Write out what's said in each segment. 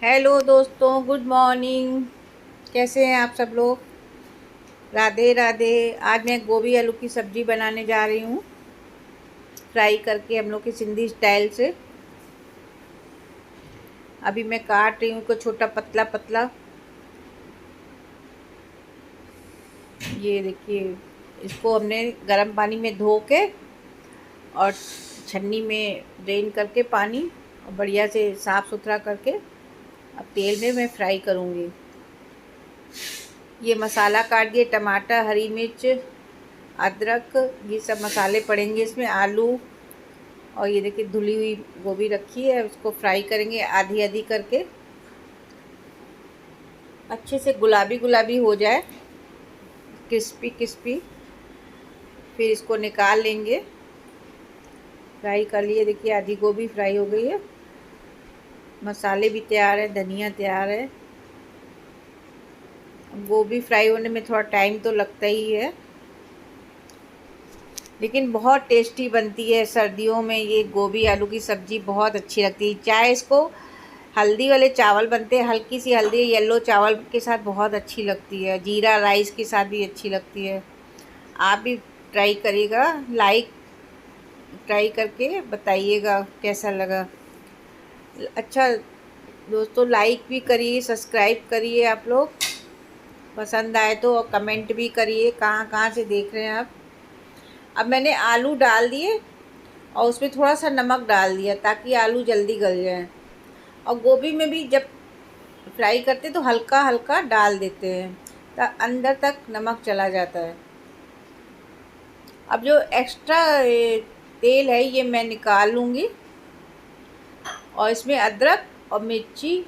Hello दोस्तों, good morning. कैसे हैं आप सब लोग? राधे राधे। आज मैं गोभी आलू की सब्ज़ी बनाने जा रही हूँ, फ्राई करके हम लोग की सिंधी स्टाइल से। अभी मैं काट रही हूँ को छोटा पतला पतला। ये देखिए, इसको हमने गर्म पानी में धो के और छन्नी में ड्रेन करके पानी और बढ़िया से साफ़ सुथरा करके अब तेल में मैं फ्राई करूँगी। ये मसाला काट दिए, टमाटर, हरी मिर्च, अदरक, ये सब मसाले पड़ेंगे इसमें। आलू और ये देखिए धुली हुई गोभी रखी है, उसको फ्राई करेंगे आधी आधी करके, अच्छे से गुलाबी गुलाबी हो जाए, क्रिस्पी क्रिस्पी। फिर इसको निकाल लेंगे। फ्राई कर लिए, देखिए आधी गोभी फ्राई हो गई है। मसाले भी तैयार है, धनिया तैयार है। गोभी फ्राई होने में थोड़ा टाइम तो लगता ही है, लेकिन बहुत टेस्टी बनती है। सर्दियों में ये गोभी आलू की सब्ज़ी बहुत अच्छी लगती है। चाहे इसको हल्दी वाले चावल बनते हैं, हल्की सी हल्दी येलो चावल के साथ बहुत अच्छी लगती है। जीरा राइस के साथ भी अच्छी लगती है। आप भी ट्राई करिएगा, ट्राई करके बताइएगा कैसा लगा। अच्छा दोस्तों, लाइक भी करिए, सब्सक्राइब करिए आप लोग, पसंद आए तो, और कमेंट भी करिए कहाँ कहाँ से देख रहे हैं आप। अब मैंने आलू डाल दिए और उसमें थोड़ा सा नमक डाल दिया ताकि आलू जल्दी गल जाए। और गोभी में भी जब फ्राई करते तो हल्का हल्का डाल देते हैं, तो अंदर तक नमक चला जाता है। अब जो एक्स्ट्रा तेल है ये मैं निकाल लूँगी और इसमें अदरक और मिर्ची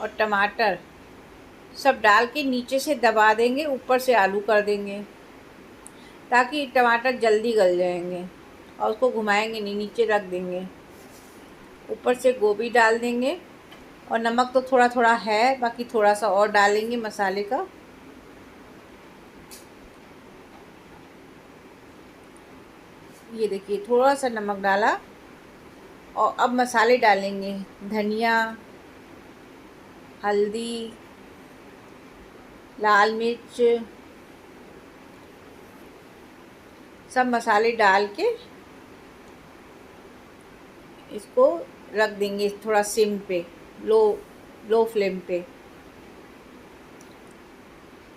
और टमाटर सब डाल के नीचे से दबा देंगे, ऊपर से आलू कर देंगे ताकि टमाटर जल्दी गल जाएंगे। और उसको घुमाएंगे नहीं, नीचे रख देंगे। ऊपर से गोभी डाल देंगे और नमक तो थोड़ा थोड़ा है, बाकी थोड़ा सा और डालेंगे मसाले का। ये देखिए थोड़ा सा नमक डाला और अब मसाले डालेंगे। धनिया, हल्दी, लाल मिर्च, सब मसाले डाल के इसको रख देंगे थोड़ा सिम पे, लो लो फ्लेम पे,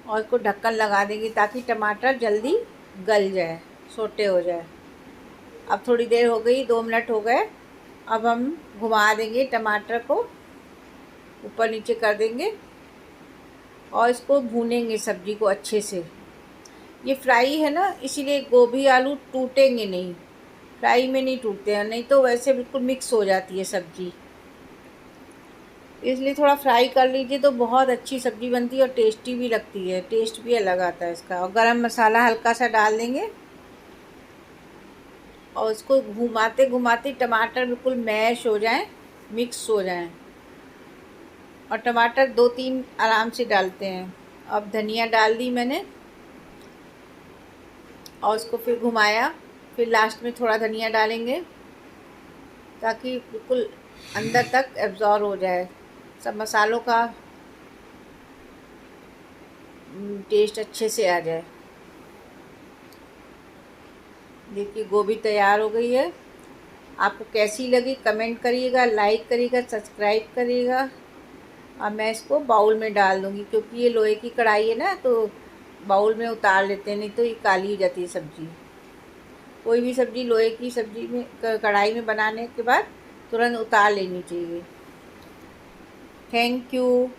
और इसको ढक्कन लगा देंगे ताकि टमाटर जल्दी गल जाए, सोटे हो जाए। अब थोड़ी देर हो गई, 2 मिनट हो गए। अब हम घुमा देंगे टमाटर को, ऊपर नीचे कर देंगे और इसको भूनेंगे सब्ज़ी को अच्छे से। ये फ्राई है ना, इसीलिए गोभी आलू टूटेंगे नहीं, फ्राई में नहीं टूटते हैं, नहीं तो वैसे बिल्कुल मिक्स हो जाती है सब्ज़ी। इसलिए थोड़ा फ्राई कर लीजिए तो बहुत अच्छी सब्ज़ी बनती है और टेस्टी भी लगती है, टेस्ट भी अलग आता है इसका। और गरम मसाला हल्का सा डाल देंगे और उसको घुमाते घुमाते टमाटर बिल्कुल मैश हो जाएं, मिक्स हो जाएं। और टमाटर 2-3 आराम से डालते हैं। अब धनिया डाल दी मैंने और उसको फिर घुमाया। फिर लास्ट में थोड़ा धनिया डालेंगे ताकि बिल्कुल अंदर तक एब्ज़ॉर्ब हो जाए सब मसालों का टेस्ट अच्छे से आ जाए। देखिए गोभी तैयार हो गई है। आपको कैसी लगी कमेंट करिएगा, लाइक करिएगा, सब्सक्राइब करिएगा। अब मैं इसको बाउल में डाल दूँगी, क्योंकि ये लोहे की कढ़ाई है ना, तो बाउल में उतार लेते हैं, नहीं तो ये काली हो जाती है सब्ज़ी। कोई भी सब्ज़ी लोहे की सब्ज़ी में कढ़ाई में बनाने के बाद तुरंत उतार लेनी चाहिए। Thank you.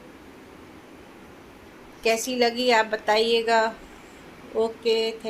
कैसी लगी आप बताइएगा। ओके।